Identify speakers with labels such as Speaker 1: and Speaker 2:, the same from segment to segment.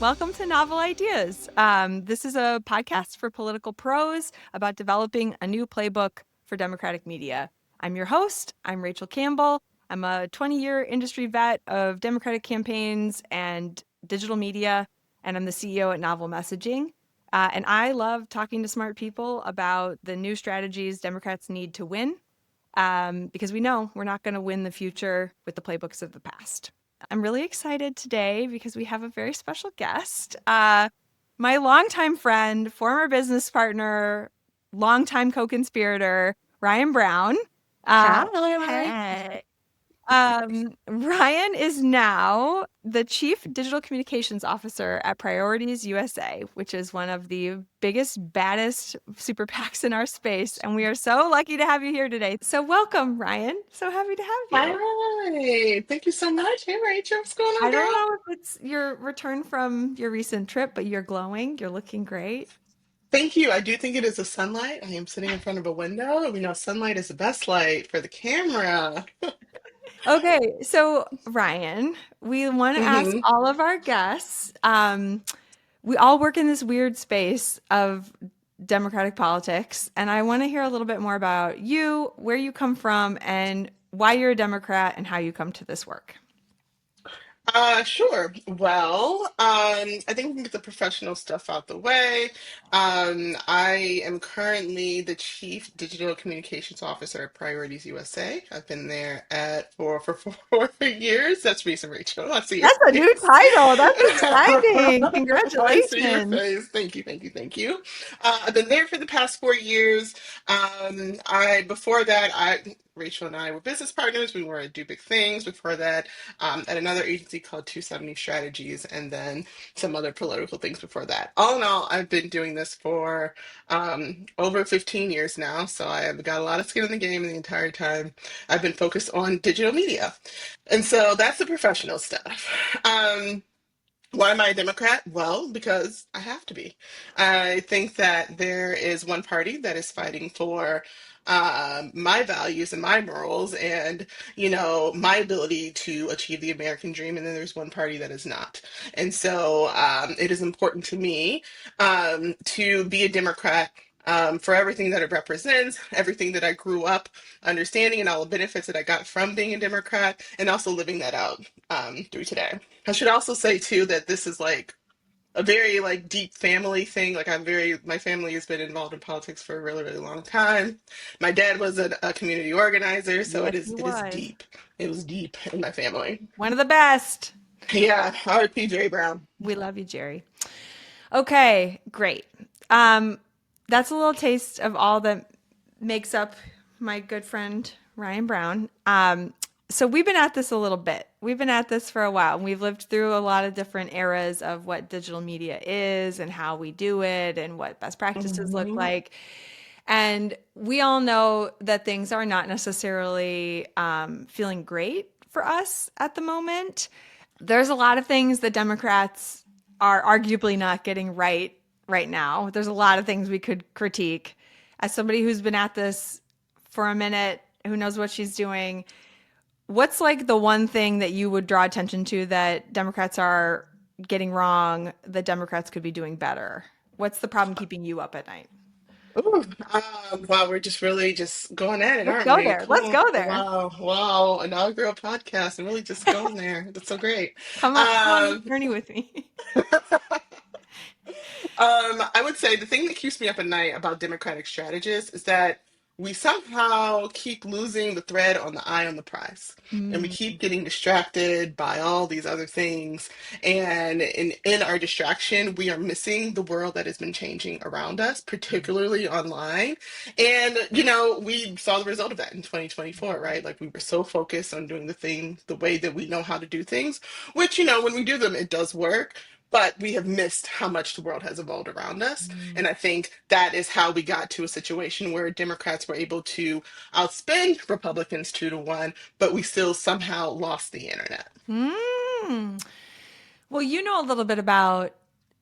Speaker 1: Welcome to Novel Ideas. This is a podcast for political pros about developing a new playbook for democratic media. I'm your host. I'm Rachel Campbell. I'm a 20-year industry vet of democratic campaigns and digital media, and I'm the CEO at Novel Messaging. And I love talking to smart people about the new strategies Democrats need to win, because we know we're not going to win the future with the playbooks of the past. I'm really excited today because we have a very special guest. My longtime friend, former business partner, longtime co-conspirator, Ryanne Brown. Uh,
Speaker 2: Hi.
Speaker 1: hey. Ryan is now the Chief Digital Communications Officer at Priorities USA, which is one of the biggest, baddest super PACs in our space. And we are so lucky to have you here today. So welcome, Ryan. So happy to have you.
Speaker 2: Hi. Thank you so much. Hey, Rachel. What's going on,
Speaker 1: I don't
Speaker 2: girl?
Speaker 1: know if it's your return from your recent trip, but you're glowing. You're looking great.
Speaker 2: Thank you. I do think it is a sunlight. I am sitting in front of a window. We know sunlight is the best light for the camera.
Speaker 1: Okay, so Ryan, we want to ask
Speaker 2: hmm
Speaker 1: all of our guests. We all work in this weird space of democratic politics, and I want to hear a little bit more about you, where you come from, and why you're a Democrat and how you come to this work.
Speaker 2: Sure. Well, I think we can get the professional stuff out the way. I am currently the Chief Digital Communications Officer at Priorities USA. I've been there for 4 years. That's recent, Rachel. I see your
Speaker 1: That's a new
Speaker 2: face.
Speaker 1: title. That's exciting.
Speaker 2: I see your
Speaker 1: Congratulations.
Speaker 2: face. Thank you, thank you, thank you. I've been there for the past 4 years. I before that, I Rachel and I were business partners. We were at Do Big Things. Before that, at another agency called 270 Strategies, and then some other political things before that. All in all, I've been doing this for over 15 years now, so I have got a lot of skin in the game, and the entire time I've been focused on digital media. And so that's the professional stuff. Why am I a Democrat? Well, because I have to be. I think that there is one party that is fighting for my values and my morals and, my ability to achieve the American dream. And then there's one party that is not. And so it is important to me to be a Democrat. For everything that it represents, everything that I grew up understanding, and all the benefits that I got from being a Democrat, and also living that out through today. I should also say too that this is like a very like deep family thing. Like my family has been involved in politics for a really, really long time. My dad was a community organizer, so it
Speaker 1: Yes,
Speaker 2: is
Speaker 1: he
Speaker 2: it is
Speaker 1: was.
Speaker 2: deep. It was deep in my family.
Speaker 1: One of the best.
Speaker 2: Yeah, R.I.P. Jerry Brown.
Speaker 1: We love you, Jerry. Okay, great. Um, that's a little taste of all that makes up my good friend Ryan Brown. So we've been at this a little bit. We've been at this for a while, and we've lived through a lot of different eras of what digital media is and how we do it and what best practices look
Speaker 2: hmm
Speaker 1: like. And we all know that things are not necessarily feeling great for us at the moment. There's a lot of things that Democrats are arguably not getting right now. There's a lot of things we could critique. As somebody who's been at this for a minute, who knows what she's doing, what's like the one thing that you would draw attention to that Democrats are getting wrong that Democrats could be doing better? What's the problem keeping you up at night?
Speaker 2: Ooh, wow, we're just really just going at it,
Speaker 1: Let's
Speaker 2: aren't
Speaker 1: go
Speaker 2: we?
Speaker 1: there. Let's
Speaker 2: Cool.
Speaker 1: go there.
Speaker 2: Wow, wow, inaugural podcast and really just going there. That's so great.
Speaker 1: Come on this
Speaker 2: Um,
Speaker 1: journey with me.
Speaker 2: I would say the thing that keeps me up at night about Democratic strategists is that we somehow keep losing the thread on the eye on the prize. And we
Speaker 1: Mm,
Speaker 2: keep getting distracted by all these other things. And in our distraction, we are missing the world that has been changing around us, particularly online. And, we saw the result of that in 2024, right? Like we were so focused on doing the thing the way that we know how to do things, which, when we do them, it does work, but we have missed how much the world has evolved around us.
Speaker 1: mm,
Speaker 2: And I think that is how we got to a situation where Democrats were able to outspend Republicans 2-1, but we still somehow lost the internet.
Speaker 1: mm. Well, you know a little bit about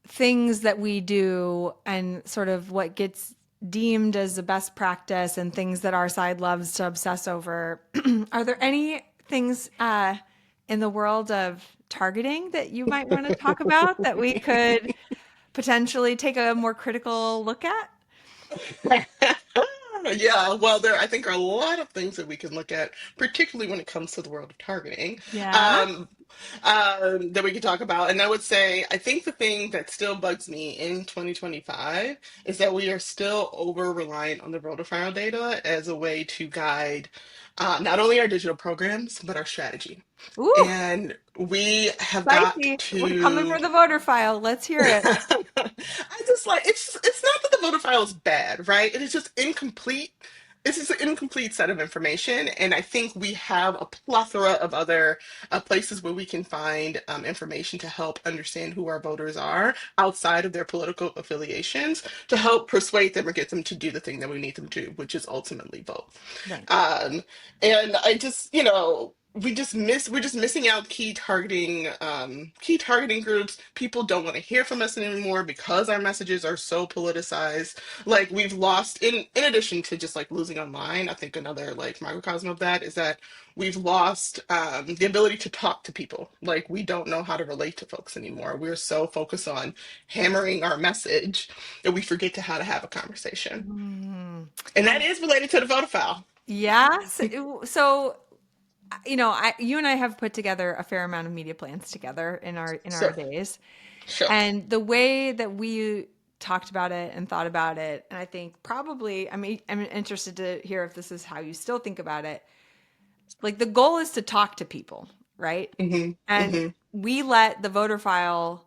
Speaker 1: things that we do and sort of what gets deemed as the best practice and things that our side loves to obsess over. Are there any things in the world of targeting that you might want to talk about that we could potentially take a more critical look at?
Speaker 2: Yeah, well, there I think are a lot of things that we can look at, particularly when it comes to the world of targeting,
Speaker 1: Yeah.
Speaker 2: um, that we could talk about. And I would say, I think the thing that still bugs me in 2025 is that we are still over reliant on the rotor file data as a way to guide not only our digital programs, but our strategy.
Speaker 1: Ooh,
Speaker 2: And we have got
Speaker 1: spicy. We're coming
Speaker 2: to
Speaker 1: for the voter file. Let's hear it.
Speaker 2: I just like it's not that the voter file is bad, right? It is just incomplete. It's just an incomplete set of information, and I think we have a plethora of other places where we can find information to help understand who our voters are outside of their political affiliations to help persuade them or get them to do the thing that we need them to, which is ultimately vote.
Speaker 1: Right.
Speaker 2: Um, and I just, you know, we're just missing out key targeting groups. People don't want to hear from us anymore because our messages are so politicized. Like we've lost in addition to just like losing online, I think another like microcosm of that is that we've lost the ability to talk to people. Like we don't know how to relate to folks anymore. We're so focused on hammering our message that we forget to how to have a conversation.
Speaker 1: Mm.
Speaker 2: And that is related to the voter file.
Speaker 1: Yes. So, you and I have put together a fair amount of media plans together in our
Speaker 2: Sure,
Speaker 1: days.
Speaker 2: sure.
Speaker 1: And the way that we talked about it and thought about it, and I think probably, I mean, I'm interested to hear if this is how you still think about it. Like the goal is to talk to people, right?
Speaker 2: Hmm.
Speaker 1: And
Speaker 2: Hmm.
Speaker 1: we let the voter file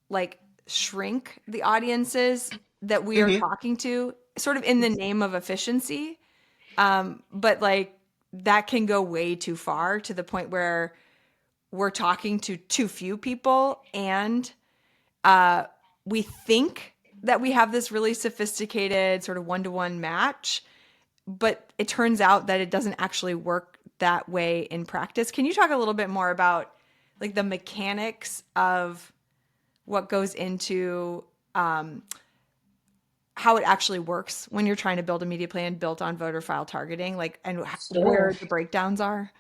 Speaker 1: like shrink the audiences that we are
Speaker 2: Hmm.
Speaker 1: talking to, sort of in the name of efficiency. But like that can go way too far to the point where we're talking to too few people and uh, we think that we have this really sophisticated sort of one-to-one match, but it turns out that it doesn't actually work that way in practice. Can you talk a little bit more about like the mechanics of what goes into um, how it actually works when you're trying to build a media plan built on voter file targeting, like, and
Speaker 2: Sure.
Speaker 1: where the breakdowns are?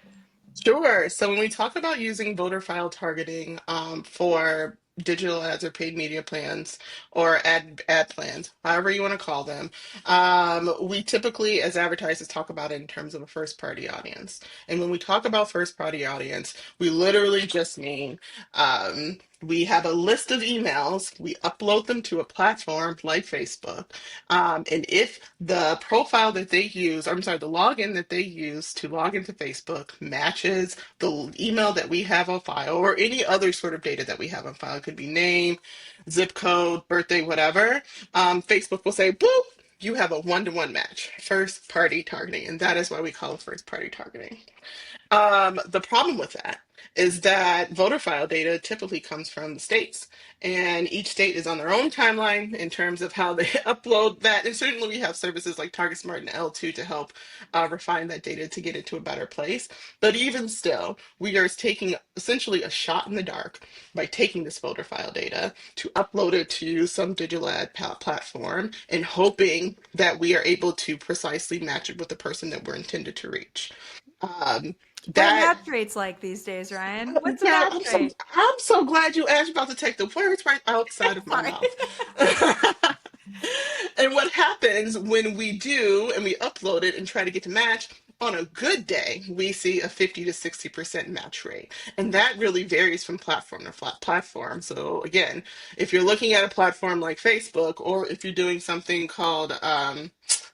Speaker 2: Sure. So when we talk about using voter file targeting for digital ads or paid media plans or ad plans, however you want to call them, we typically, as advertisers, talk about it in terms of a first party audience. And when we talk about first party audience, we literally just mean we have a list of emails, we upload them to a platform like Facebook. And if the profile that they use, I'm sorry, the login that they use to log into Facebook matches the email that we have on file or any other sort of data that we have on file, it could be name, zip code, birthday, whatever, Facebook will say, boop, you have a one-to-one match, first party targeting. And that is why we call it first party targeting. The problem with that is that voter file data typically comes from the states, and each state is on their own timeline in terms of how they upload that. And certainly, we have services like TargetSmart and L2 to help refine that data to get it to a better place. But even still, we are taking essentially a shot in the dark by taking this voter file data to upload it to some digital ad platform and hoping that we are able to precisely match it with the person that we're intended to reach. Um,
Speaker 1: What are
Speaker 2: that
Speaker 1: match rates like these days, Ryan? What's a
Speaker 2: Girl,
Speaker 1: match rate?
Speaker 2: I'm so glad you asked about to take the words right outside of my
Speaker 1: Sorry.
Speaker 2: mouth. And what happens when we do and we upload it and try to get to match, on a good day, we see a 50 to 60% match rate. And that really varies from platform to platform. So again, if you're looking at a platform like Facebook, or if you're doing something called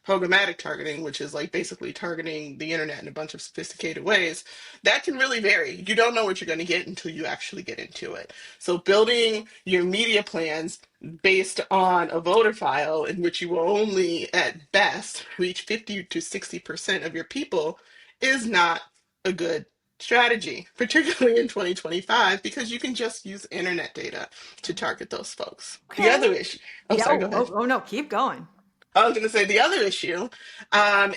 Speaker 2: programmatic targeting, which is like basically targeting the internet in a bunch of sophisticated ways, that can really vary. You don't know what you're going to get until you actually get into it. So building your media plans based on a voter file in which you will only at best reach 50 to 60% of your people is not a good strategy, particularly in 2025, because you can just use internet data to target those folks. The
Speaker 1: Okay.
Speaker 2: other issue, oh,
Speaker 1: Yeah.
Speaker 2: sorry, go
Speaker 1: Oh,
Speaker 2: ahead.
Speaker 1: oh, oh no, keep going.
Speaker 2: I was going to say the other issue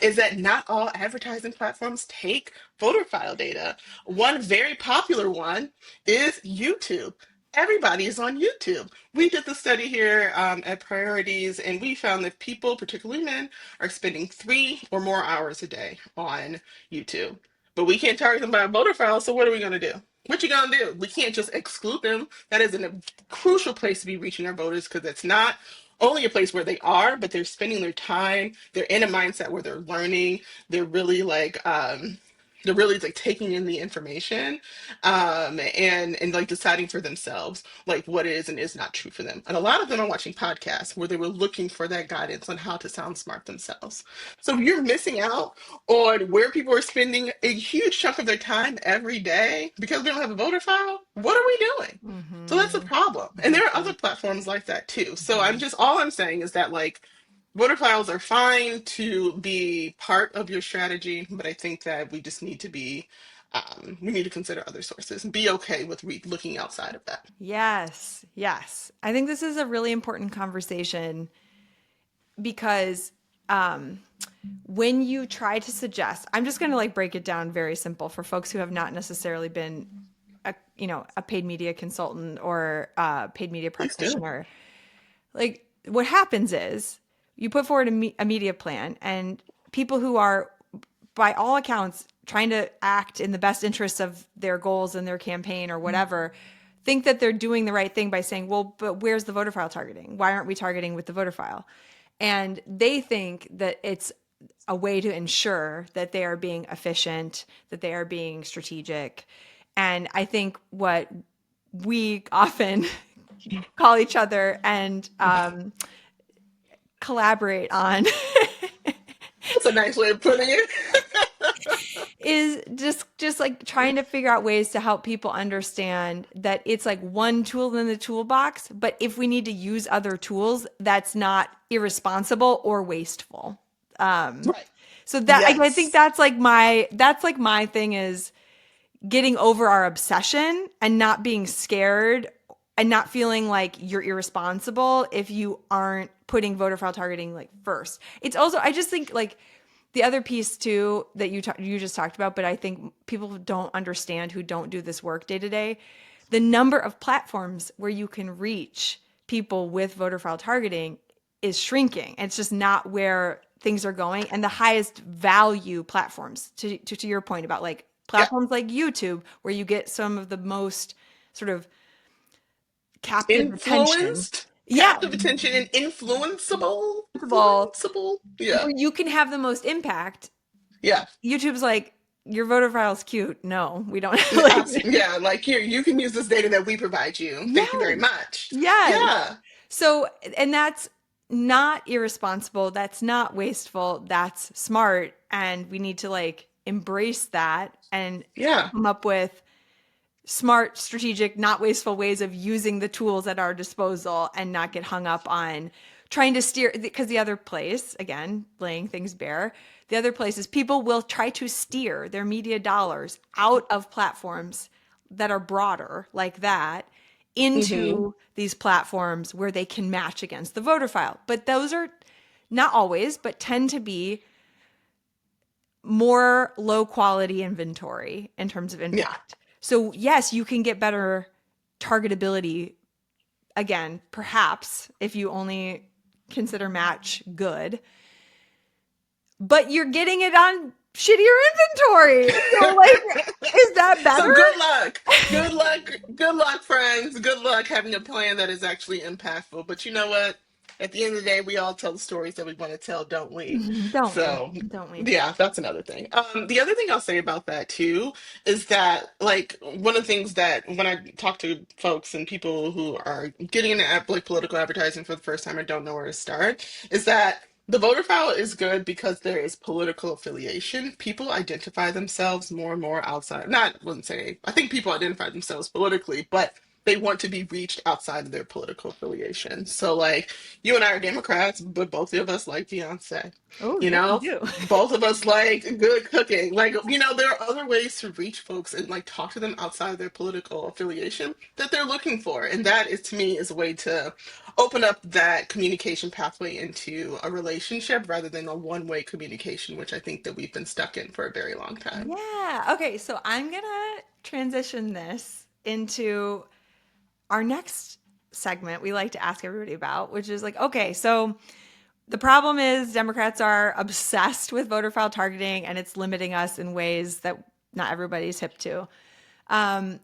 Speaker 2: is that not all advertising platforms take voter file data. One very popular one is YouTube. Everybody is on YouTube. We did the study here at Priorities, and we found that people, particularly men, are spending 3 or more hours a day on YouTube. But we can't target them by a voter file, so what are we going to do? What you gonna do? We can't just exclude them. That is a crucial place to be reaching our voters because it's not only a place where they are, but they're spending their time. They're in a mindset where they're learning. They're really they're really like taking in the information, and like deciding for themselves like what is and is not true for them. And a lot of them are watching podcasts where they were looking for that guidance on how to sound smart themselves. So you're missing out on where people are spending a huge chunk of their time every day because we don't have a voter file. What are we doing? So that's a
Speaker 1: Mm-hmm.
Speaker 2: problem. And there are other platforms like that too. So
Speaker 1: Mm-hmm.
Speaker 2: all I'm saying is that like voter files are fine to be part of your strategy, but I think that we just need to be we need to consider other sources and be okay with looking outside of that.
Speaker 1: Yes, yes. I think this is a really important conversation because um, when you try to suggest, I'm just going to like break it down very simple for folks who have not necessarily been a paid media consultant or a paid media
Speaker 2: Please do.
Speaker 1: practitioner. Like what happens is you put forward a media plan, and people who are, by all accounts, trying to act in the best interests of their goals and their campaign or whatever, think that they're doing the right thing by saying, well, but where's the voter file targeting? Why aren't we targeting with the voter file? And they think that it's a way to ensure that they are being efficient, that they are being strategic. And I think what we often call each other and collaborate on
Speaker 2: That's a nice way of putting it.
Speaker 1: is just like trying to figure out ways to help people understand that it's like one tool in the toolbox, but if we need to use other tools, that's not irresponsible or wasteful. um
Speaker 2: Right.
Speaker 1: so that I think
Speaker 2: Yes.
Speaker 1: that's like my thing is getting over our obsession and not being scared and not feeling like you're irresponsible if you aren't putting voter file targeting like first. It's also, I just think like the other piece too that you just talked about, but I think people don't understand who don't do this work day to day, the number of platforms where you can reach people with voter file targeting is shrinking. It's just not where things are going. And the highest value platforms, to your point about like
Speaker 2: Yeah.
Speaker 1: platforms like YouTube, where you get some of the most sort of captive attention.
Speaker 2: Influenced,
Speaker 1: Yeah,
Speaker 2: captive attention, and influenceable.
Speaker 1: first of all,
Speaker 2: Influenceable. Yeah.
Speaker 1: where you can have the most impact.
Speaker 2: Yeah.
Speaker 1: YouTube's like, your voter file's cute. No, we don't like.
Speaker 2: Yeah. Like here, you can use this data that we provide you. Thank you
Speaker 1: Yes,
Speaker 2: very much.
Speaker 1: yes.
Speaker 2: Yeah.
Speaker 1: So, and that's not irresponsible. That's not wasteful. That's smart. And we need to like embrace that and
Speaker 2: Yeah.
Speaker 1: come up with smart, strategic, not wasteful ways of using the tools at our disposal and not get hung up on trying to steer. Because the other place, again, laying things bare, the other place is people will try to steer their media dollars out of platforms that are broader like that
Speaker 2: Hmm.
Speaker 1: into these platforms where they can match against the voter file. But those are not always, but tend to be more low quality inventory in terms of
Speaker 2: Yeah.
Speaker 1: impact. So, yes, you can get better targetability again, perhaps if you only consider match good, but you're getting it on shittier inventory. So, like, is that
Speaker 2: So
Speaker 1: better?
Speaker 2: good luck. Good luck. Good luck, friends. Good luck having a plan that is actually impactful. But you know what? At the end of the day, we all tell the stories that we want to tell, don't we?
Speaker 1: Don't we?
Speaker 2: So,
Speaker 1: Don't we?
Speaker 2: yeah, that's another thing. The other thing I'll say about that too is that, like, one of the things that when I talk to folks and people who are getting into like political advertising for the first time and don't know where to start, is that the voter file is good because there is political affiliation. People identify themselves more and more outside. Not, wouldn't say, I think people identify themselves politically, but they want to be reached outside of their political affiliation. So, like, you and I are Democrats, but both of us like Beyonce.
Speaker 1: Oh,
Speaker 2: You
Speaker 1: yes, we
Speaker 2: know,
Speaker 1: do.
Speaker 2: both of us like good cooking. Like, there are other ways to reach folks and like talk to them outside of their political affiliation that they're looking for. And that is to me is a way to open up that communication pathway into a relationship rather than a one-way communication, which I think that we've been stuck in for a very long time.
Speaker 1: Yeah. Okay. So I'm going to transition this into our next segment we like to ask everybody about, which is like, okay, so the problem is Democrats are obsessed with voter file targeting and it's limiting us in ways that not everybody's hip to. Um,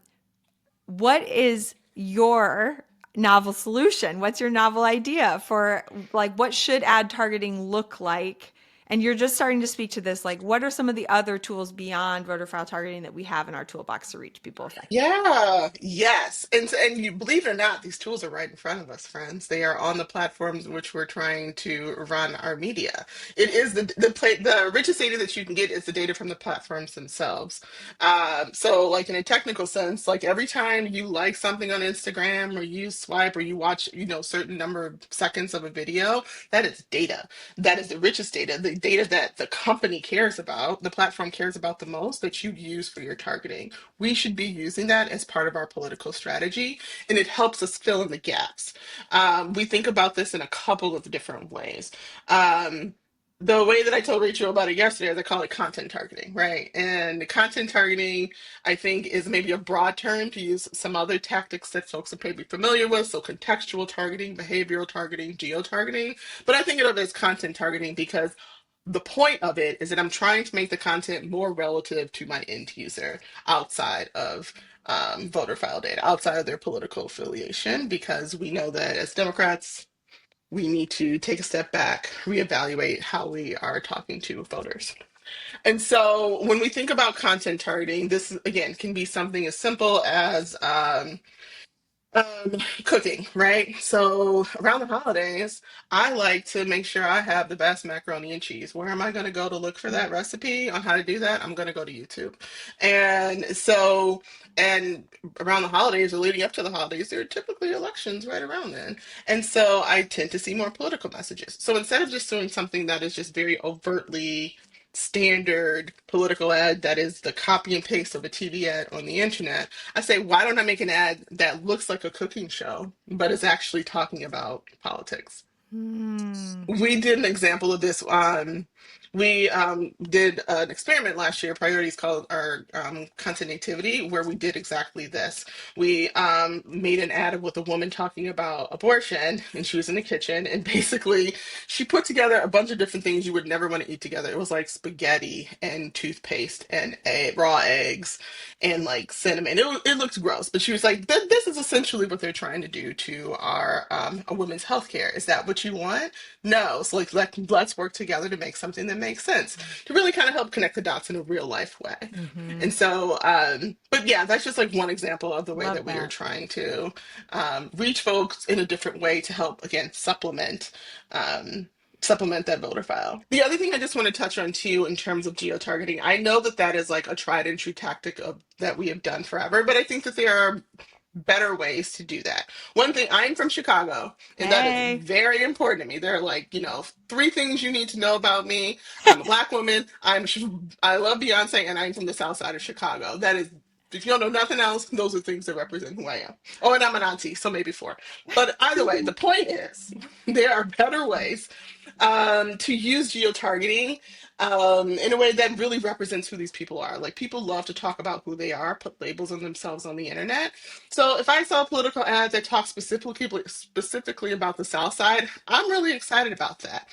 Speaker 1: what is your novel solution? What's your novel idea for like what should ad targeting look like? And you're just starting to speak to this, like what are some of the other tools beyond voter file targeting that we have in our toolbox to reach people effectively?
Speaker 2: Yeah, yes. And you believe it or not, these tools are right in front of us, friends. They are on the platforms in which we're trying to run our media. It is the richest data that you can get is the data from the platforms themselves. So like in a technical sense, like every time you like something on Instagram or you swipe or you watch, certain number of seconds of a video, that is data. That is the richest data, the data that the company cares about, the platform cares about the most that you use for your targeting. We should be using that as part of our political strategy, and it helps us fill in the gaps. We think about this in a couple of different ways. Um, the way that I told Rachel about it yesterday is I call it content targeting, right? And content targeting, I think, is maybe a broad term to use some other tactics that folks are probably familiar with. So contextual targeting, behavioral targeting, geo targeting. But I think of it as content targeting because the point of it is that I'm trying to make the content more relative to my end user outside of voter file data, outside of their political affiliation, because we know that as Democrats, we need to take a step back, reevaluate how we are talking to voters. And so when we think about content targeting, this again can be something as simple as um, cooking, right? So around the holidays, I like to make sure I have the best macaroni and cheese. Where am I going to go to look for that recipe on how to do that? I'm going to go to YouTube. And so, and around the holidays or leading up to the holidays, there are typically elections right around then. And so I tend to see more political messages. So instead of just doing something that is just very overtly standard political ad that is the copy and paste of a TV ad on the internet, I say, why don't I make an ad that looks like a cooking show, but is actually talking about politics?
Speaker 1: Hmm.
Speaker 2: We did an example of this. We did an experiment last year, Priorities called our content nativity, where we did exactly this. We made an ad with a woman talking about abortion, and she was in the kitchen, and basically she put together a bunch of different things you would never want to eat together. It was like spaghetti and toothpaste and raw eggs and like cinnamon. It looked gross, but she was like, "This is essentially what they're trying to do to our a women's health care. Is that what you want? No. So like let's work together to make something that makes sense to really kind of help connect the dots in a real life way."
Speaker 1: Mm-hmm.
Speaker 2: And so, but yeah, that's just like one example of the way
Speaker 1: Love
Speaker 2: that we are
Speaker 1: that.
Speaker 2: trying to reach folks in a different way to help again um, supplement that voter file. The other thing I just want to touch on too, in terms of geo-targeting, I know that that is like a tried and true tactic of that we have done forever, but I think that there are better ways to do that. One thing, I'm from Chicago, and that is
Speaker 1: Hey.
Speaker 2: very important to me. There are like, three things you need to know about me. I'm a black woman. I love Beyonce, and I'm from the South Side of Chicago. That is, if you don't know nothing else, those are things that represent who I am. Oh, and I'm an auntie, so maybe four. But either way, the point is, there are better ways to use geo-targeting in a way that really represents who these people are. Like people love to talk about who they are, put labels on themselves on the internet. So if I saw political ads that talk specifically about the South Side, I'm really excited about that.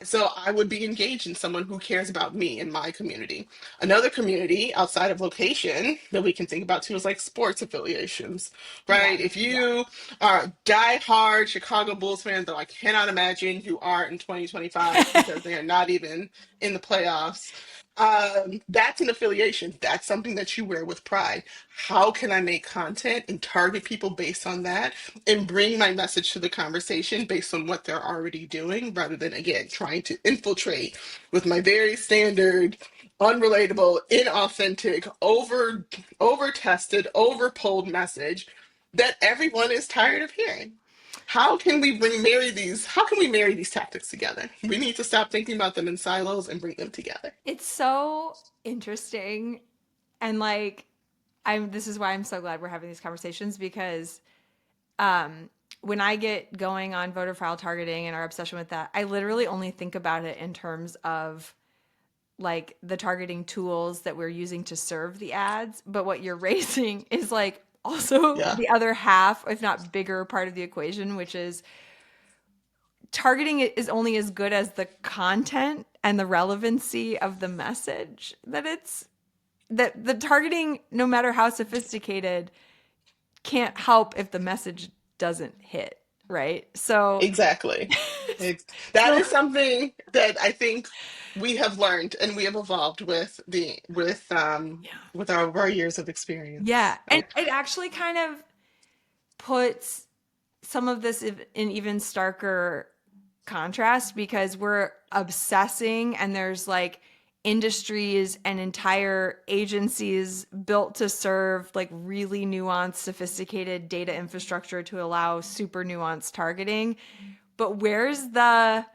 Speaker 2: So I would be engaged in someone who cares about me and my community. Another community outside of location that we can think about too is like sports affiliations, right?
Speaker 1: Yes.
Speaker 2: If you are a die-hard Chicago Bulls fan, though I cannot imagine you are in 2025 because they are not even in the playoffs. That's an affiliation. That's something that you wear with pride. How can I make content and target people based on that and bring my message to the conversation based on what they're already doing rather than, again, trying to infiltrate with my very standard, unrelatable, inauthentic, over tested, over polled message that everyone is tired of hearing? How can we marry these tactics together? We need to stop thinking about them in silos and bring them together.
Speaker 1: It's so interesting. And like, this is why I'm so glad we're having these conversations because um, when I get going on voter file targeting and our obsession with that, I literally only think about it in terms of like the targeting tools that we're using to serve the ads. But what you're raising is like also
Speaker 2: Yeah.
Speaker 1: the other half, if not bigger part of the equation, which is targeting is only as good as the content and the relevancy of the message that it's that the targeting, no matter how sophisticated, can't help if the message doesn't hit, right? So,
Speaker 2: Exactly. That
Speaker 1: so
Speaker 2: is something that I think we have learned and we have evolved
Speaker 1: yeah.
Speaker 2: with our years of
Speaker 1: Yeah.
Speaker 2: experience.
Speaker 1: And it actually kind of puts some of this in even starker contrast because we're obsessing and there's like industries and entire agencies built to serve like really nuanced, sophisticated data infrastructure to allow super nuanced targeting. But where's the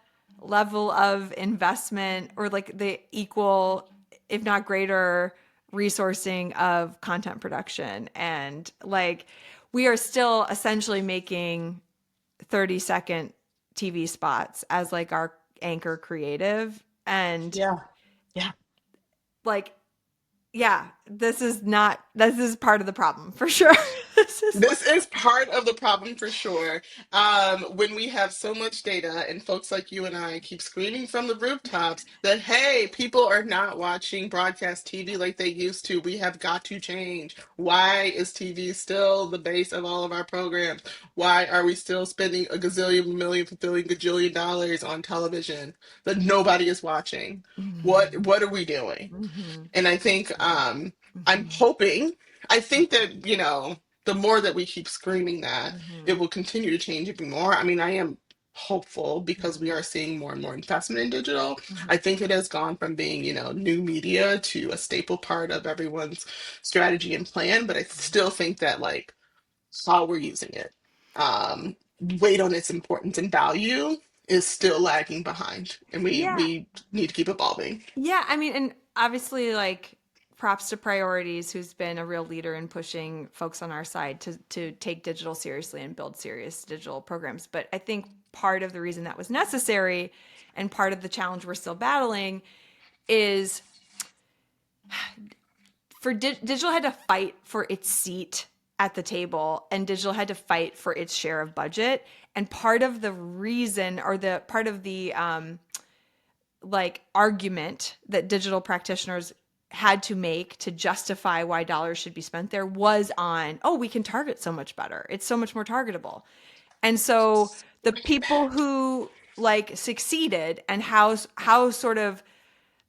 Speaker 1: level of investment or like the equal, if not greater, resourcing of content production? And like, we are still essentially making 30-second TV spots as like our anchor creative. And
Speaker 2: Yeah. Yeah.
Speaker 1: like, yeah, this is part of the problem for sure. This is like,
Speaker 2: This is part of the problem for sure. When we have so much data and folks like you and I keep screaming from the rooftops that, hey, people are not watching broadcast TV like they used to. We have got to change. Why is TV still the base of all of our programs? Why are we still spending a gazillion, million, billion, gajillion dollars on television that nobody is watching?
Speaker 1: mm-hmm,
Speaker 2: What are we doing?
Speaker 1: mm-hmm,
Speaker 2: And I think I'm
Speaker 1: mm-hmm,
Speaker 2: hoping, I think that, the more that we keep screaming that,
Speaker 1: mm-hmm,
Speaker 2: it will continue to change even more. I mean, I am hopeful because we
Speaker 1: mm-hmm,
Speaker 2: are seeing more and more investment in digital.
Speaker 1: mm-hmm.
Speaker 2: I think it has gone from being, new media to a staple part of everyone's strategy and plan, but I still think that like how we're using it, um, weight on its importance and value is still lagging behind, and
Speaker 1: Yeah.
Speaker 2: we need to keep evolving.
Speaker 1: Yeah, I mean, and obviously, like, props to Priorities, who's been a real leader in pushing folks on our side to take digital seriously and build serious digital programs. But I think part of the reason that was necessary, and part of the challenge we're still battling, is digital had to fight for its seat at the table, and digital had to fight for its share of budget. And part of the reason, or the part of the like argument that digital practitioners had to make to justify why dollars should be spent there was on, oh, we can target so much better, it's so much more targetable. And so the people who like succeeded, and how sort of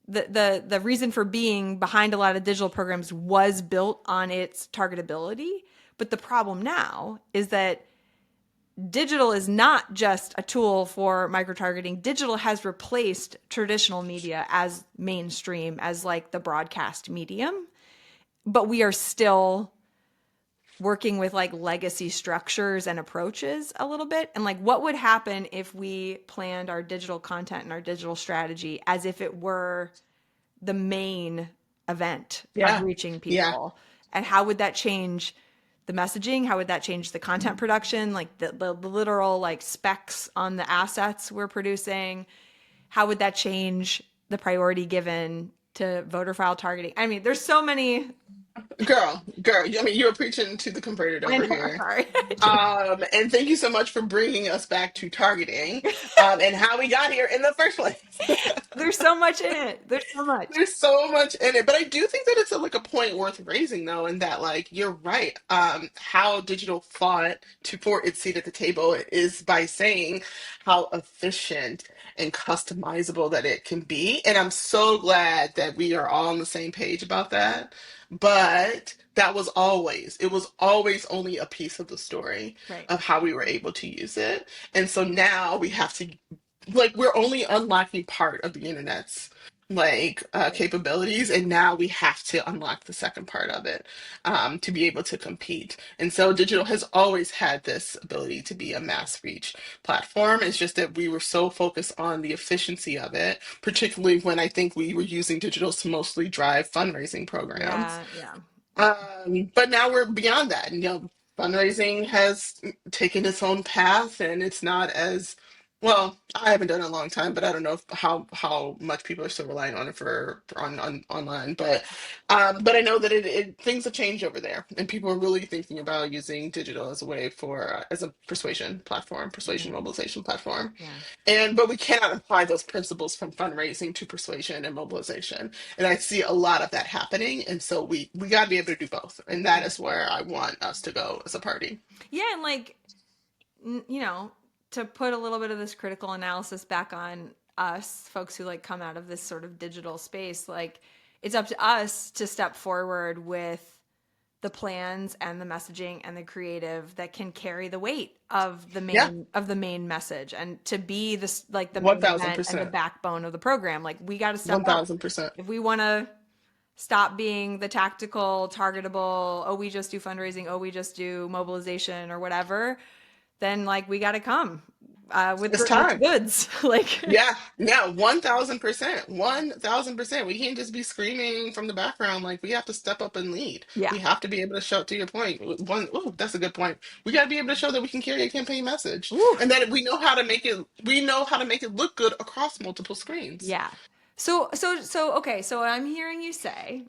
Speaker 1: the reason for being behind a lot of digital programs was built on its targetability. But the problem now is that digital is not just a tool for micro-targeting. Digital has replaced traditional media as mainstream, as like the broadcast medium. But we are still working with like legacy structures and approaches a little bit. And like, what would happen if we planned our digital content and our digital strategy as if it were the main event of
Speaker 2: Yeah.
Speaker 1: reaching
Speaker 2: Yeah.
Speaker 1: people? And how would that change the messaging? How would that change the content production? Like the literal like specs on the assets we're producing? How would that change the priority given to voter file targeting? I mean, there's so many.
Speaker 2: Girl, I mean, you're preaching to the converted
Speaker 1: I
Speaker 2: over
Speaker 1: know,
Speaker 2: here.
Speaker 1: sorry.
Speaker 2: And thank you so much for bringing us back to targeting, and how we got here in the first place.
Speaker 1: There's so much in it. There's so much.
Speaker 2: There's so much in it, but I do think that it's like a point worth raising, though, in that like you're right. How digital fought to for its seat at the table is by saying how efficient and customizable that it can be, and I'm so glad that we are all on the same page about that. But that was always it was always only a piece of the story
Speaker 1: Right.
Speaker 2: of how we were able to use it, and so now we have to like we're only unlocking part of the internet's
Speaker 1: Right.
Speaker 2: capabilities, and now we have to unlock the second part of it, to be able to compete. And so digital has always had this ability to be a mass reach platform. It's just that we were so focused on the efficiency of it, particularly when I think we were using digital to mostly drive fundraising programs.
Speaker 1: Yeah. Yeah.
Speaker 2: But now we're beyond that, and fundraising has taken its own path, and it's not as Well, I haven't done it in a long time, but I don't know how much people are still relying on it on online. But I know that it things have changed over there, and people are really thinking about using digital as a way for as a persuasion platform, persuasion
Speaker 1: Yeah.
Speaker 2: mobilization platform.
Speaker 1: Yeah.
Speaker 2: And but we cannot apply those principles from fundraising to persuasion and mobilization. And I see a lot of that happening, and so we got to be able to do both, and that
Speaker 1: Yeah.
Speaker 2: is where I want us to go as a party.
Speaker 1: Yeah, and like you know, to put a little bit of this critical analysis back on us, folks who like come out of this sort of digital space, like it's up to us to step forward with the plans and the messaging and the creative that can carry the weight
Speaker 2: Yeah,
Speaker 1: of the main message and to be this like the
Speaker 2: one
Speaker 1: main
Speaker 2: thousand
Speaker 1: event and the
Speaker 2: percent,
Speaker 1: backbone of the program. Like we got to step
Speaker 2: one
Speaker 1: up
Speaker 2: thousand percent.
Speaker 1: if we want to stop being the tactical, targetable, oh, we just do fundraising, oh, we just do mobilization or whatever, then like we got to come
Speaker 2: It's
Speaker 1: with the
Speaker 2: time.
Speaker 1: goods. Like,
Speaker 2: Yeah, yeah, 1000%. 1000%. We can't just be screaming from the background. Like, we have to step up and lead.
Speaker 1: yeah,
Speaker 2: We have to be able to show, to your point. Oh, that's a good point. We got to be able to show that we can carry a campaign message
Speaker 1: Woo.
Speaker 2: and that we know how to make it, we know how to make it look good across multiple screens.
Speaker 1: Yeah. Okay. So I'm hearing you say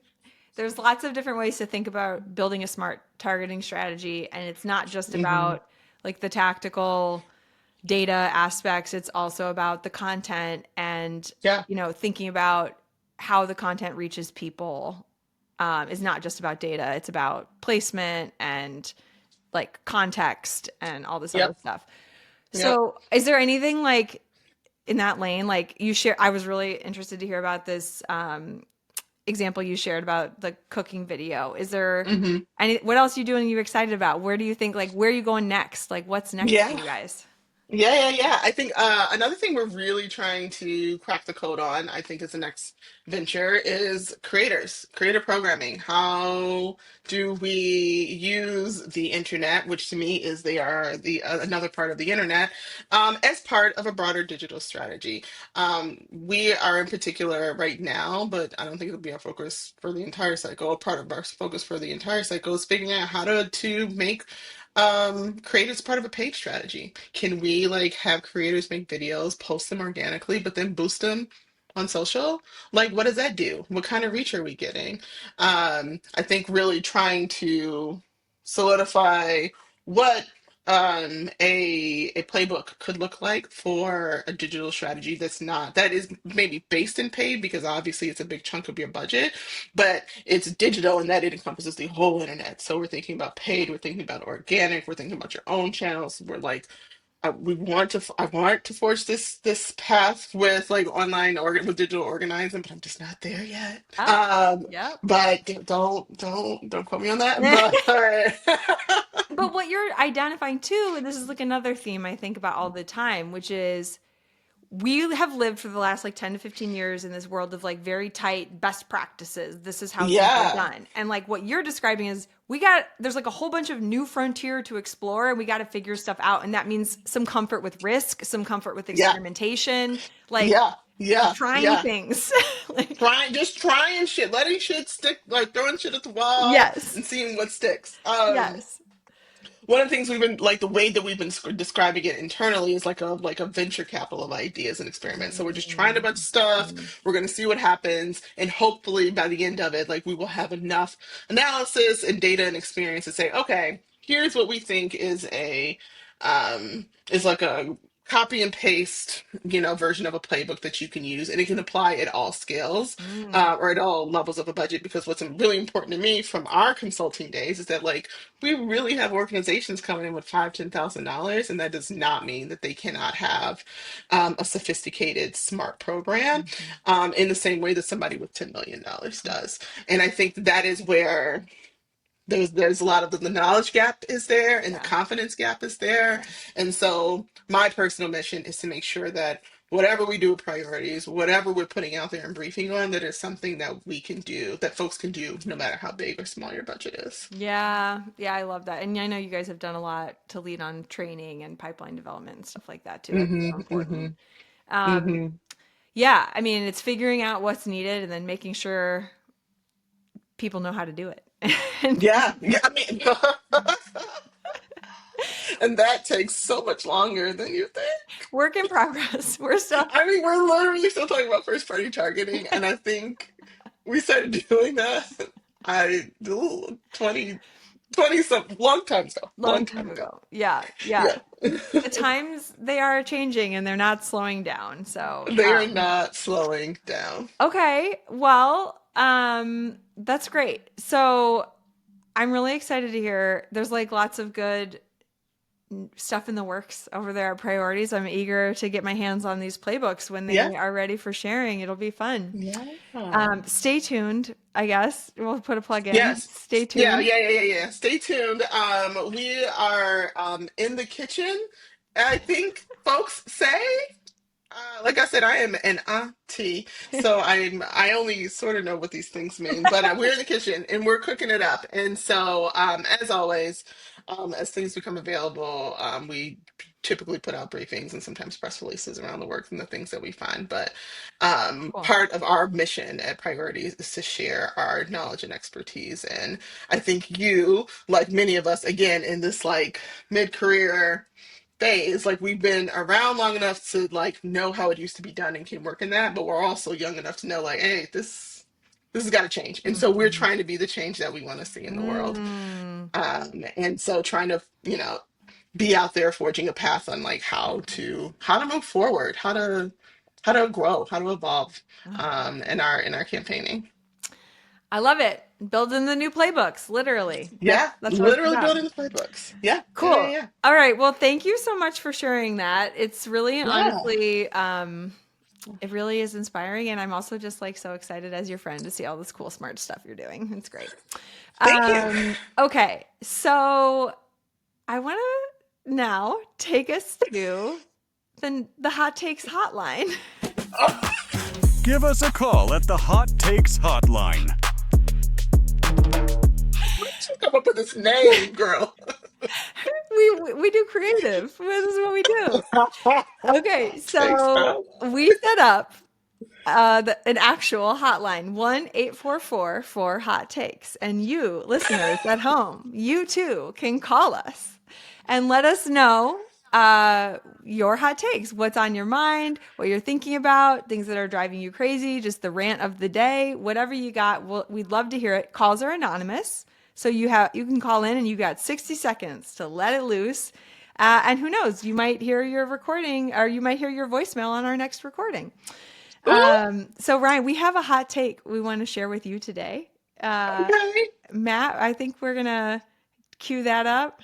Speaker 1: there's lots of different ways to think about building a smart targeting strategy, and it's not just
Speaker 2: Hmm.
Speaker 1: about like the tactical data aspects. It's also about the content and
Speaker 2: Yeah,
Speaker 1: thinking about how the content reaches people is not just about data. It's about placement and like context and all this other
Speaker 2: yep,
Speaker 1: stuff.
Speaker 2: yep.
Speaker 1: So, is there anything like in that lane, like you share? I was really interested to hear about this example you shared about the cooking video. Is there
Speaker 2: Hmm.
Speaker 1: what else are you doing? You excited about? Where do you think like where are you going next? Like what's next for
Speaker 2: Yeah.
Speaker 1: you guys?
Speaker 2: Yeah, yeah, yeah. I think another thing we're really trying to crack the code on, I think, is the next venture is creator programming. How do we use the internet, which to me is they are the another part of the internet, as part of a broader digital strategy? We are in particular right now, but I don't think it'll be our focus for the entire cycle. Part of our focus for the entire cycle is figuring out how to make create as part of a paid strategy. Can we like have creators make videos, post them organically, but then boost them on social? Like, what does that do? What kind of reach are we getting? I think really trying to solidify what a playbook could look like for a digital strategy that is maybe based in paid because obviously it's a big chunk of your budget, but it's digital and that it encompasses the whole internet. So we're thinking about paid, we're thinking about organic, we're thinking about your own channels. We're like, I want to forge this path with like with digital organizing, but I'm just not there yet.
Speaker 1: Yep. Yep.
Speaker 2: But don't quote me on that. But
Speaker 1: But what you're identifying too, and this is like another theme I think about all the time, which is we have lived for the last like 10 to 15 years in this world of like very tight best practices. This is how things are
Speaker 2: yeah,
Speaker 1: done. And like what you're describing is there's like a whole bunch of new frontier to explore and we got to figure stuff out. And that means some comfort with risk, some comfort with
Speaker 2: yeah,
Speaker 1: experimentation, like
Speaker 2: yeah, yeah,
Speaker 1: trying
Speaker 2: yeah.
Speaker 1: things. Like,
Speaker 2: Just trying shit, letting shit stick, like throwing shit at the wall
Speaker 1: yes.
Speaker 2: and seeing what sticks.
Speaker 1: Yes.
Speaker 2: One of the things we've been like the way that we've been describing it internally is like a venture capital of ideas and experiments. So we're just trying a bunch of
Speaker 1: Mhm.
Speaker 2: stuff. We're going to see what happens, and hopefully by the end of it, like we will have enough analysis and data and experience to say, okay, here's what we think is like a copy and paste, version of a playbook that you can use, and it can apply at all scales,
Speaker 1: Mm.
Speaker 2: or at all levels of a budget. Because what's really important to me from our consulting days is that like we really have organizations coming in with $5,000, $10,000, and that does not mean that they cannot have a sophisticated, smart program
Speaker 1: Mhm.
Speaker 2: in the same way that somebody with $10 million
Speaker 1: Mhm.
Speaker 2: does. And I think that is where there's a lot of the knowledge gap is there and the
Speaker 1: Yeah.
Speaker 2: confidence gap is there.
Speaker 1: Yeah.
Speaker 2: And so my personal mission is to make sure that whatever we do with priorities, whatever we're putting out there and briefing on, that is something that we can do, that folks can do, no matter how big or small your budget is.
Speaker 1: Yeah, yeah, I love that. And I know you guys have done a lot to lead on training and pipeline development and stuff like that too. That's so
Speaker 2: Mm-hmm, mm-hmm,
Speaker 1: important. Um,
Speaker 2: mm-hmm.
Speaker 1: yeah, I mean, it's figuring out what's needed and then making sure people know how to do it. And
Speaker 2: Yeah, yeah. I mean, and that takes so much longer than you think.
Speaker 1: Work in progress. We're still
Speaker 2: I mean, we're literally still talking about first party targeting, and I think we started doing that. I do 20 some long
Speaker 1: long
Speaker 2: time
Speaker 1: time
Speaker 2: ago.
Speaker 1: ago. Yeah, yeah.
Speaker 2: Yeah.
Speaker 1: The times they are changing and they're not slowing down. So,
Speaker 2: They are not slowing down.
Speaker 1: okay. Well, that's great. So I'm really excited to hear there's like lots of good stuff in the works over there at Priorities. I'm eager to get my hands on these playbooks when
Speaker 2: Yeah.
Speaker 1: they are ready for sharing. It'll be fun.
Speaker 2: Yeah.
Speaker 1: Stay tuned, I guess. We'll put a plug in.
Speaker 2: Yes.
Speaker 1: Stay
Speaker 2: Yeah,
Speaker 1: tuned.
Speaker 2: yeah, yeah, yeah, yeah. Stay tuned. We are in the kitchen. I think folks say. Like I said, I am an auntie, so I only sort of know what these things mean. But we're in the kitchen and we're cooking it up. And so, as always, as things become available, we typically put out briefings and sometimes press releases around the work and the things that we find. But
Speaker 1: Cool.
Speaker 2: part of our mission at Priorities is to share our knowledge and expertise. And I think you, like many of us, again in this like mid-career phase, like we've been around long enough to like know how it used to be done and can work in that, but we're also young enough to know like, hey, this has got to change. And so we're
Speaker 1: Mhm.
Speaker 2: trying to be the change that we want to see in the world.
Speaker 1: Mm.
Speaker 2: And so trying to, be out there forging a path on like how to move forward, how to grow, how to evolve in our campaigning.
Speaker 1: I love it. Building the new playbooks, literally.
Speaker 2: Yeah,
Speaker 1: That's what it's
Speaker 2: literally
Speaker 1: about.
Speaker 2: building the playbooks. Yeah, yeah, yeah,
Speaker 1: Cool.
Speaker 2: yeah.
Speaker 1: All right. Well, thank you so much for sharing that. It's really
Speaker 2: Yeah.
Speaker 1: honestly, it really is inspiring. And I'm also just like so excited as your friend to see all this cool, smart stuff you're doing. It's great.
Speaker 2: Thank you.
Speaker 1: Okay. So I want to now take us to the Hot Takes Hotline.
Speaker 3: Give us a call at the Hot Takes Hotline.
Speaker 2: Where'd you come up with this name, girl?
Speaker 1: We do creative. This is what we do. Okay,
Speaker 2: Thanks,
Speaker 1: so
Speaker 2: pal.
Speaker 1: we set up an actual hotline 1-844 for hot takes, and you listeners at home, you too can call us and let us know your hot takes, what's on your mind, what you're thinking about, things that are driving you crazy, just the rant of the day, whatever you got. We'd love to hear it. Calls are anonymous, so you can call in and you got 60 seconds to let it loose. And who knows, you might hear your recording or you might hear your voicemail on our next recording.
Speaker 2: Ooh,
Speaker 1: So Ryan, we have a hot take we want to share with you today. Uh,
Speaker 2: okay.
Speaker 1: Matt, I think we're gonna cue that up.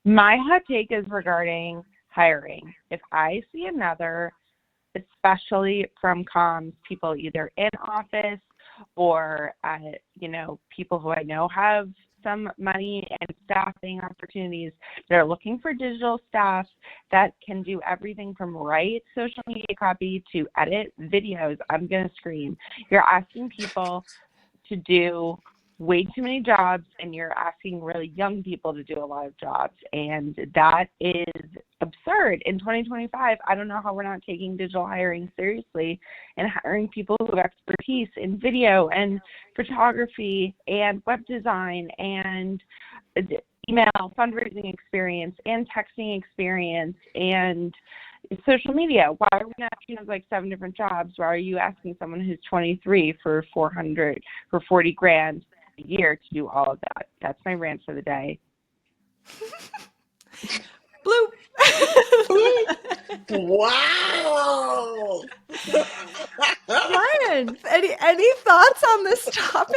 Speaker 4: My hot take is regarding hiring. If I see another, especially from comms, people either in office or people who I know have some money and staffing opportunities that are looking for digital staff that can do everything from write social media copy to edit videos, I'm going to scream. You're asking people to do way too many jobs, and you're asking really young people to do a lot of jobs, and that is absurd. In 2025, I don't know how we're not taking digital hiring seriously and hiring people who have expertise in video and photography and web design and email fundraising experience and texting experience and social media. Why are we not asking like 7 different jobs? Why are you asking someone who's 23 for 40 grand a year to do all of that? That's my rant for the day.
Speaker 1: Bloop.
Speaker 2: Ooh, wow.
Speaker 1: Ryan, any thoughts on this topic?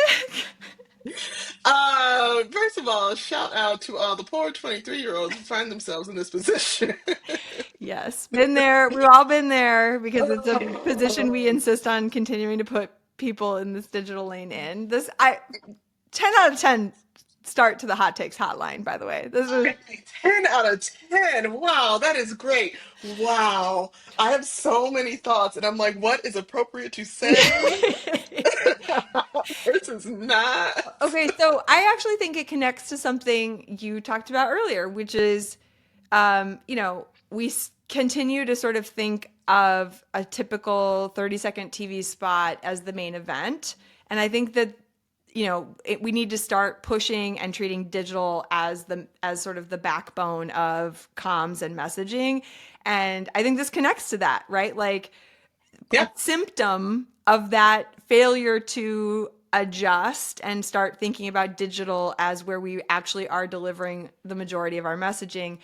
Speaker 2: First of all, shout out to all the poor 23-year-olds who find themselves in this position.
Speaker 1: Yes, been there. We've all been there because it's a position we insist on continuing to put people in this digital lane in. 10 out of 10 start to the hot takes hotline, by the way. This is
Speaker 2: 10 out of 10. Wow, that is great. Wow. I have so many thoughts, and I'm like, what is appropriate to say versus not?
Speaker 1: Okay, so I actually think it connects to something you talked about earlier, which is, we continue to sort of think of a typical 30-second TV spot as the main event. And I think that we need to start pushing and treating digital as sort of the backbone of comms and messaging. And I think this connects to that, right? Like a
Speaker 2: Yeah.
Speaker 1: symptom of that failure to adjust and start thinking about digital as where we actually are delivering the majority of our messaging.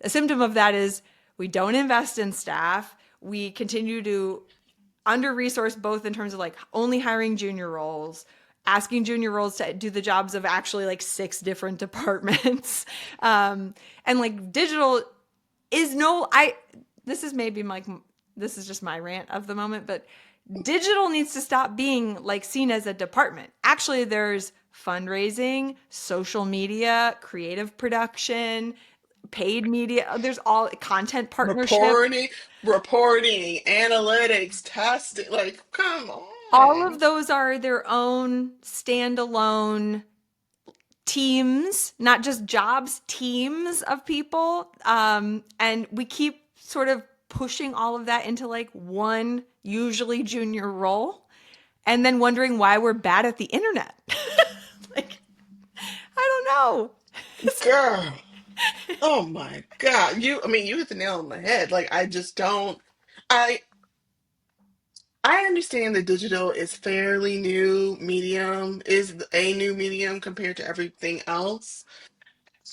Speaker 1: A symptom of that is we don't invest in staff. We continue to under resourced both in terms of like only hiring junior roles, asking junior roles to do the jobs of actually like 6 different departments. And like digital is no, I, this is maybe like, this is just my rant of the moment, but digital needs to stop being like seen as a department. Actually, there's fundraising, social media, creative production, paid media. There's all content partnership.
Speaker 2: Reporting, reporting, analytics, testing. Like, come
Speaker 1: All of
Speaker 2: on.
Speaker 1: those are their own standalone teams, not just jobs, teams of people. And we keep sort of pushing all of that into like one, usually junior role, and then wondering why we're bad at the internet. Like, I don't know.
Speaker 2: Girl. Oh my God. I mean, you hit the nail on the head. Like, I just don't. I I understand that digital is fairly new medium, is a new medium compared to everything else.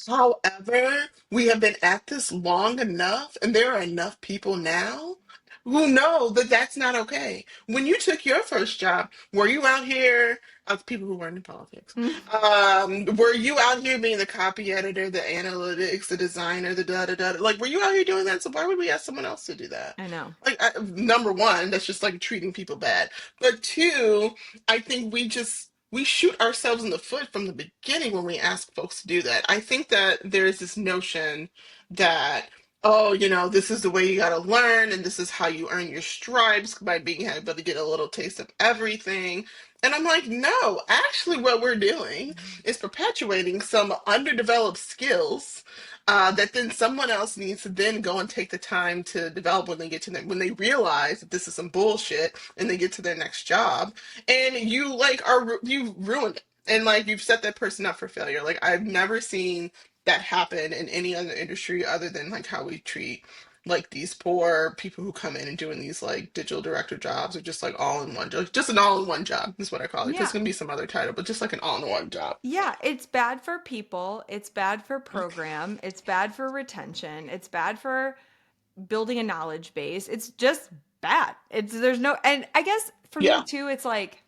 Speaker 2: However, we have been at this long enough, and there are enough people now who know that that's not okay. When you took your first job, were you out here, of people who weren't in politics, were you out here being the copy editor, the analytics, the designer, the da da da? Like, were you out here doing that? So why would we ask someone else to do that?
Speaker 1: I know.
Speaker 2: Like, number one, that's just like treating people bad. But two, I think we shoot ourselves in the foot from the beginning when we ask folks to do that. I think that there's this notion that, oh, this is the way you got to learn, and this is how you earn your stripes by being able to get a little taste of everything. And I'm like, no, actually, what we're doing is perpetuating some underdeveloped skills that then someone else needs to then go and take the time to develop when they get to them, when they realize that this is some bullshit and they get to their next job, and you like you ruined it, and like you've set that person up for failure. Like, I've never seen that happen in any other industry other than like how we treat like these poor people who come in and doing these like digital director jobs, or just like all in one job, just an all in one job is what I call it. There's
Speaker 1: Yeah.
Speaker 2: gonna be some other title, but just like an all in one job.
Speaker 1: Yeah, it's bad for people. It's bad for program. It's bad for retention. It's bad for building a knowledge base. It's just bad. There's no, and I guess for me
Speaker 2: Yeah.
Speaker 1: too, it's like,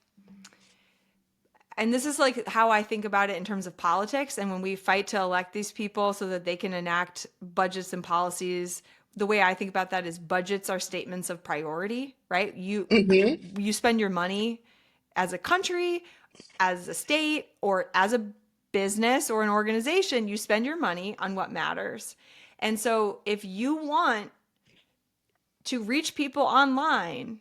Speaker 1: and this is like how I think about it in terms of politics. And when we fight to elect these people so that they can enact budgets and policies, the way I think about that is budgets are statements of priority, right?
Speaker 2: Hmm.
Speaker 1: You spend your money as a country, as a state, or as a business or an organization, you spend your money on what matters. And so if you want to reach people online,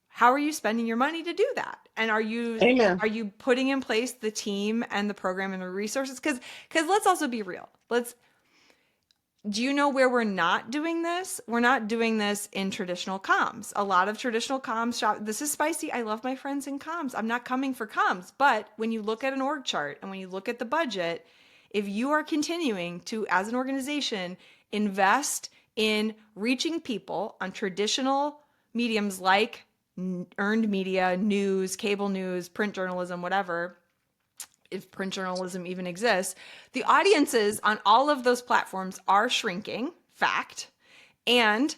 Speaker 1: how are you spending your money to do that? And
Speaker 2: Amen.
Speaker 1: are you putting in place the team and the program and the resources? Because let's also be real. Do you know where we're not doing this? We're not doing this in traditional comms. A lot of traditional comms shop. This is spicy. I love my friends in comms. I'm not coming for comms. But when you look at an org chart and when you look at the budget, if you are continuing to, as an organization, invest in reaching people on traditional mediums like earned media, news, cable news, print journalism, whatever, if print journalism even exists, the audiences on all of those platforms are shrinking, fact. And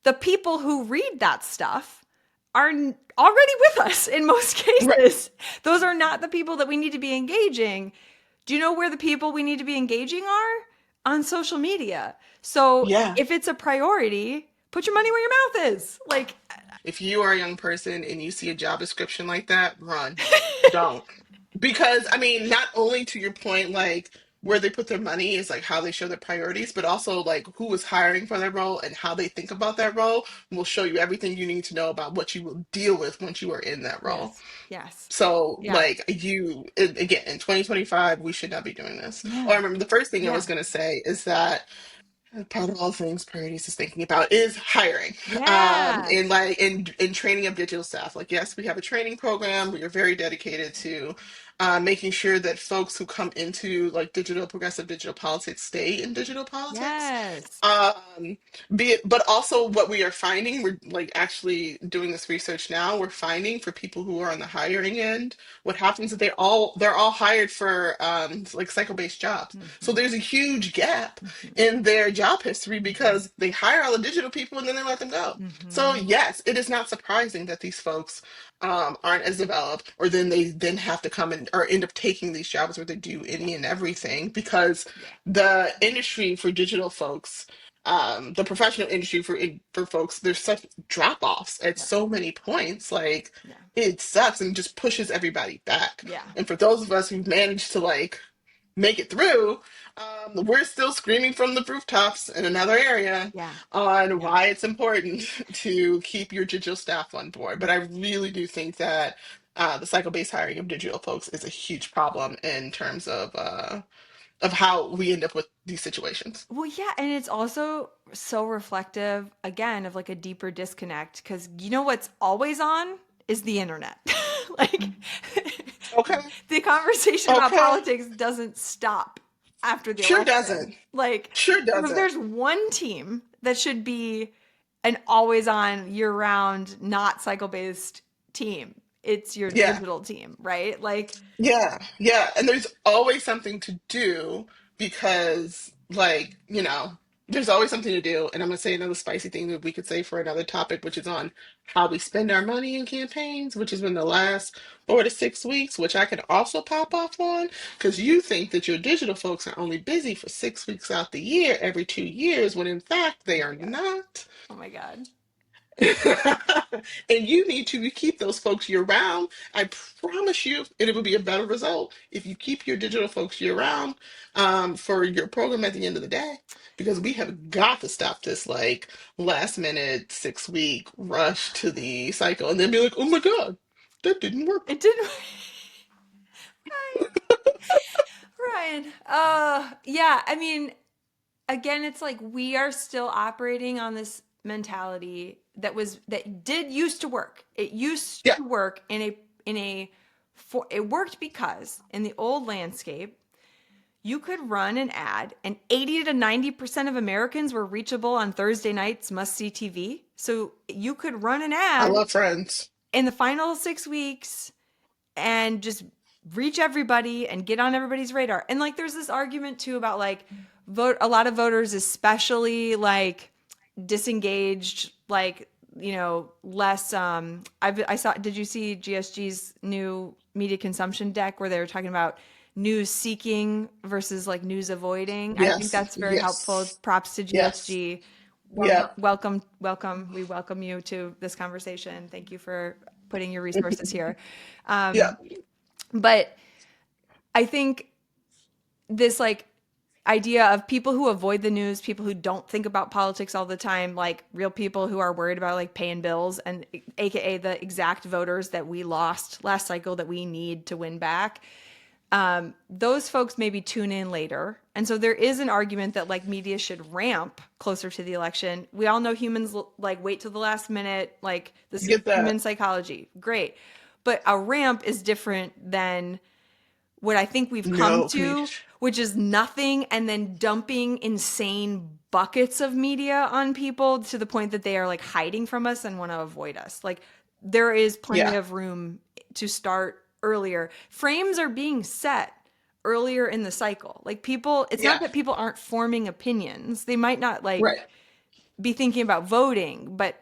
Speaker 1: the people who read that stuff are already with us in most
Speaker 2: Right.
Speaker 1: cases. Those are not the people that we need to be engaging. Do you know where the people we need to be engaging are? On social media. So
Speaker 2: Yeah.
Speaker 1: if it's a priority, put your money where your mouth is. Like,
Speaker 2: If you are a young person and you see a job description like that, run. Don't. Because, I mean, not only to your point, like where they put their money is like how they show their priorities, but also like who is hiring for that role and how they think about that role will show you everything you need to know about what you will deal with once you are in that role.
Speaker 1: yes, yes,
Speaker 2: So,
Speaker 1: yeah,
Speaker 2: like, again, in 2025, we should not be doing this. Oh, I
Speaker 1: yeah,
Speaker 2: remember the first thing I
Speaker 1: yeah,
Speaker 2: was going to say is that part of all things priorities is thinking about is hiring, and
Speaker 1: yes.
Speaker 2: like in training of digital staff. Like, yes, we have a training program. We are very dedicated to making sure that folks who come into like digital, progressive digital politics stay in digital politics.
Speaker 1: Yes.
Speaker 2: Um, be it, but also what we are finding, we're like actually doing this research now, we're finding for people who are on the hiring end, what happens is they're all hired for like cycle-based jobs. So
Speaker 1: Hmm.
Speaker 2: there's a huge gap
Speaker 1: Hmm.
Speaker 2: in their job history
Speaker 1: Hmm.
Speaker 2: because they hire all the digital people and then they let them go. So
Speaker 1: Hmm.
Speaker 2: yes, it is not surprising that these folks aren't as developed, or then they then have to come in or end up taking these jobs where they do
Speaker 1: Yeah.
Speaker 2: any and everything because
Speaker 1: Yeah.
Speaker 2: the industry for digital folks, the professional industry for folks, there's such drop offs at
Speaker 1: Yeah.
Speaker 2: so many points. Like
Speaker 1: Yeah.
Speaker 2: it sucks and just pushes everybody back.
Speaker 1: Yeah.
Speaker 2: And for those of us who've managed to like make it through, we're still screaming from the rooftops in another area
Speaker 1: Yeah.
Speaker 2: on
Speaker 1: Yeah.
Speaker 2: why it's important to keep your digital staff on board. But I really do think that the cycle-based hiring of digital folks is a huge problem in terms of how we end up with these situations.
Speaker 1: Well, yeah, and it's also so reflective again of like a deeper disconnect because you know what's always on is the internet. Like
Speaker 2: Okay.
Speaker 1: the conversation about
Speaker 2: Okay.
Speaker 1: politics doesn't stop after the
Speaker 2: Sure
Speaker 1: election.
Speaker 2: doesn't.
Speaker 1: Like
Speaker 2: Sure
Speaker 1: if
Speaker 2: doesn't.
Speaker 1: there's one team that should be an always on year round, not cycle based team, it's your
Speaker 2: Yeah.
Speaker 1: digital team, right? Like,
Speaker 2: Yeah, yeah, and there's always something to do because, like, there's always something to do. And I'm gonna say another spicy thing that we could say for another topic, which is on how we spend our money in campaigns, which has been the last 4 to 6 weeks, which I can also pop off on, because you think that your digital folks are only busy for 6 weeks out the year, every 2 years, when in fact
Speaker 1: oh
Speaker 2: they
Speaker 1: my
Speaker 2: are
Speaker 1: God.
Speaker 2: not.
Speaker 1: Oh my God.
Speaker 2: And you need to keep those folks year round. I promise you, it will be a better result if you keep your digital folks year round for your program at the end of the day. Because we have got to stop this like last minute 6 week rush to the cycle and then be like, oh my God, that didn't work.
Speaker 1: It didn't. Ryan. Yeah. I mean, again, it's like we are still operating on this mentality that did used to work. It used
Speaker 2: Yeah,
Speaker 1: to work for it worked because in the old landscape, you could run an ad and 80 to 90% of Americans were reachable on Thursday nights must see TV. So you could run an
Speaker 2: I
Speaker 1: ad
Speaker 2: love Friends.
Speaker 1: in the final 6 weeks and just reach everybody and get on everybody's radar. And like there's this argument too about like vote a lot of voters especially like disengaged like less I saw did you see GSG's new media consumption deck where they were talking about news seeking versus like news avoiding? I think
Speaker 2: Yes,
Speaker 1: that's very helpful.
Speaker 2: yes,
Speaker 1: Props to
Speaker 2: yes.
Speaker 1: GSG.
Speaker 2: Yeah.
Speaker 1: Welcome. We welcome you to this conversation. Thank you for putting your resources here.
Speaker 2: Yeah.
Speaker 1: But I think this like idea of people who avoid the news, people who don't think about politics all the time, like real people who are worried about like paying bills and AKA the exact voters that we lost last cycle that we need to win back. Those folks maybe tune in later. And so there is an argument that like media should ramp closer to the election. We all know humans like wait till the last minute, like this is
Speaker 2: Get that.
Speaker 1: human psychology. Great. But a ramp is different than what I think we've come
Speaker 2: No,
Speaker 1: to, which is nothing and then dumping insane buckets of media on people to the point that they are like hiding from us and want to avoid us. Like there is plenty
Speaker 2: yeah,
Speaker 1: of room to start earlier. Frames are being set earlier in the cycle. Like people, it's not
Speaker 2: yeah,
Speaker 1: that people aren't forming opinions. They might not like
Speaker 2: right.
Speaker 1: be thinking about voting, but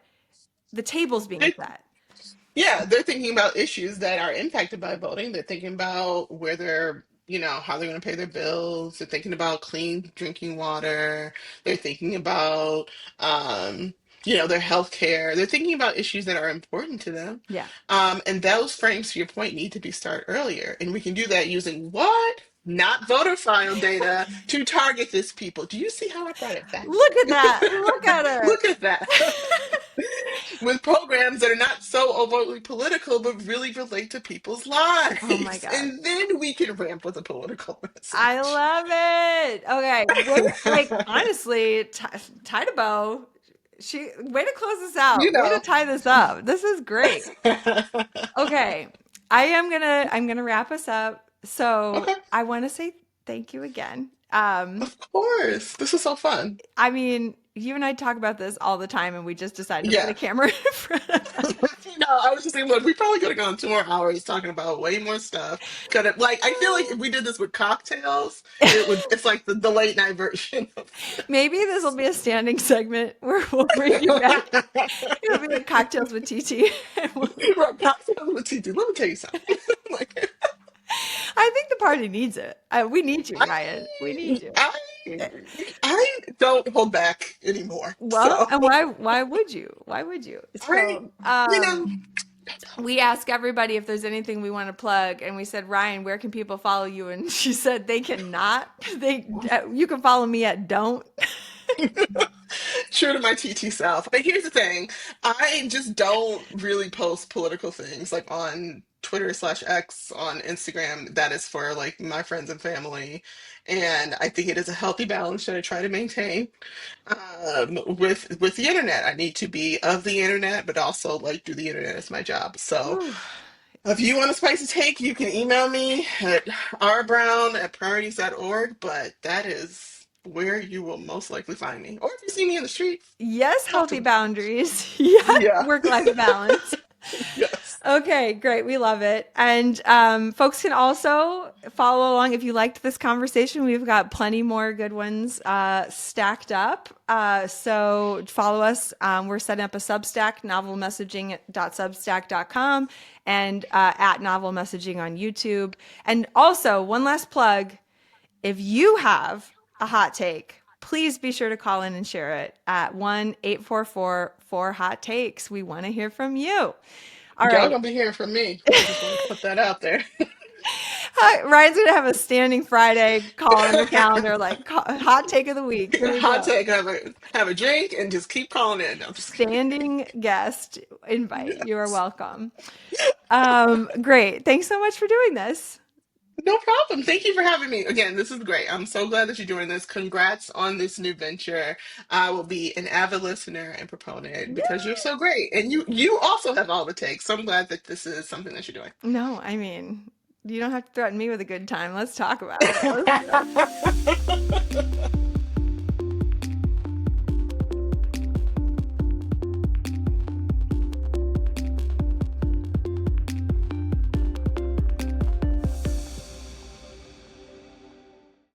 Speaker 1: the table's being set.
Speaker 2: Yeah, they're thinking about issues that are impacted by voting. They're thinking about where they're, how they're going to pay their bills. They're thinking about clean drinking water. They're thinking about, their health care. They're thinking about issues that are important to them.
Speaker 1: Yeah.
Speaker 2: And those frames, to your point, need to be started earlier. And we can do that using what? Not voter file data to target this people. Do you see how I brought it back?
Speaker 1: Look at that. Look at her.
Speaker 2: Look at that. With programs that are not so overtly political, but really relate to people's
Speaker 1: Oh my
Speaker 2: lives.
Speaker 1: God.
Speaker 2: And then we can ramp with a political
Speaker 1: I
Speaker 2: message.
Speaker 1: love it. Okay, like honestly, tie to bow. Way to close this
Speaker 2: You
Speaker 1: out. Way to
Speaker 2: know.
Speaker 1: tie this up. This is great. Okay, I'm gonna wrap us up. So
Speaker 2: Okay,
Speaker 1: I want to say thank you again.
Speaker 2: of course. This is so fun.
Speaker 1: I mean, you and I talk about this all the time, and we just decided to put a
Speaker 2: Yeah.
Speaker 1: camera in front of us.
Speaker 2: No, I was just thinking, look, we probably could have gone 2 more hours talking about way more stuff. Could have, like, I feel like if we did this with cocktails, it's like the late night version of
Speaker 1: Maybe this will
Speaker 2: this.
Speaker 1: be a standing segment where we'll bring you back. It'll be like cocktails with TT.
Speaker 2: Right, cocktails with TT. Let me tell you something. Like,
Speaker 1: I think the party needs it. We need you,
Speaker 2: I,
Speaker 1: Ryan. We need you.
Speaker 2: I,
Speaker 1: Eh,
Speaker 2: I don't hold back anymore.
Speaker 1: Well,
Speaker 2: So
Speaker 1: and why would you? Why would you?
Speaker 2: I,
Speaker 1: So,
Speaker 2: you know,
Speaker 1: we ask everybody if there's anything we want to plug, and we said, Ryan, where can people follow you? And she said they cannot. You can follow me at don't.
Speaker 2: true to my TT self. But here's the thing, I just don't really post political things like on Twitter/X, on Instagram. That is for like my friends and family. And I think it is a healthy balance that I try to maintain with the internet. I need to be of the internet, but also like do the internet as my job. So
Speaker 1: Whew.
Speaker 2: if you want a spicy take, you can email me at rbrown@priorities.org, but that is where you will most likely find me. Or if you see me in the street,
Speaker 1: Yes,
Speaker 2: talk to
Speaker 1: healthy
Speaker 2: me.
Speaker 1: boundaries. Yes,
Speaker 2: Yeah.
Speaker 1: work-life balance.
Speaker 2: Yes.
Speaker 1: Okay, great. We love it. And folks can also follow along if you liked this conversation. We've got plenty more good ones stacked up. So follow us. We're setting up a Substack, novelmessaging.substack.com, and at Novel Messaging on YouTube. And also, one last plug, if you have a hot take, please be sure to call in and share it at 1-844-4-HOT-TAKES. We want to hear from you. All
Speaker 2: Y'all
Speaker 1: right.
Speaker 2: gonna be hearing from me. I just want to put that out there.
Speaker 1: Ryan's going to have a standing Friday call on the calendar, like hot take of the week. Here we
Speaker 2: Hot
Speaker 1: go.
Speaker 2: take, have a drink and just keep calling in. No, I'm just kidding.
Speaker 1: Standing guest invite. You are
Speaker 2: Yes.
Speaker 1: welcome. Great. Thanks so much for doing this.
Speaker 2: No problem. Thank you for having me. Again, this is great. I'm so glad that you're doing this. Congrats on this new venture. I will be an avid listener and proponent because you're so great. And you also have all the takes. So I'm glad that this is something that you're
Speaker 1: No, I mean, you don't have to threaten me with a good time. Let's talk about it. Let's
Speaker 2: doing.